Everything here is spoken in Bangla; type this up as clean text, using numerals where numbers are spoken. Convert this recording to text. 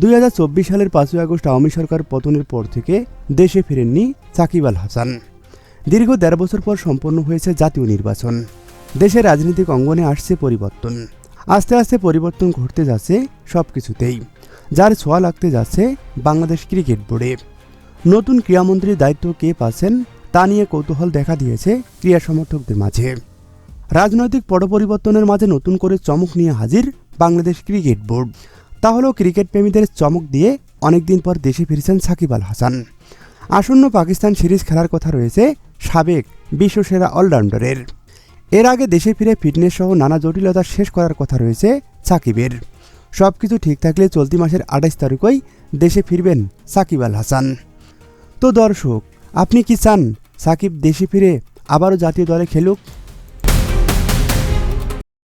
2024 সালের 5ই আগস্ট আওয়ামী সরকার পতনের পর থেকে দেশে ফেরেননি সাকিব আল হাসান। দীর্ঘ ১৩ বছর পর সম্পন্ন হয়েছে জাতীয় নির্বাচন। দেশের রাজনৈতিক অঙ্গনে আসছে পরিবর্তন। আস্তে আস্তে পরিবর্তন ঘটতে যাচ্ছে সবকিছুতেই, যার ছোঁয়া লাগতে যাচ্ছে বাংলাদেশ ক্রিকেট বোর্ডে। নতুন ক্রীড়ামন্ত্রীর দায়িত্ব কে পাচ্ছেন তা নিয়ে কৌতূহল দেখা দিয়েছে ক্রীড়া সমর্থকদের মাঝে। রাজনৈতিক পট পরিবর্তনের মাঝে নতুন করে চমক নিয়ে হাজির বাংলাদেশ ক্রিকেট বোর্ড। তা হলো ক্রিকেট প্রেমীদের চমক দিয়ে অনেকদিন পর দেশে ফিরেছেন সাকিব আল হাসান। আসন্ন পাকিস্তান সিরিজ খেলার কথা রয়েছে সাবেক বিশ্বসেরা অলরাউন্ডারের। এর আগে দেশে ফিরে ফিটনেস সহ নানা জটিলতা শেষ করার কথা রয়েছে সাকিবের। সবকিছু ঠিক থাকলে চলতি মাসের 28 তারিখই দেশে ফিরবেন সাকিব আল হাসান। তো দর্শক, আপনি কি চান সাকিব দেশে ফিরে আবারও জাতীয় দলে খেলুক?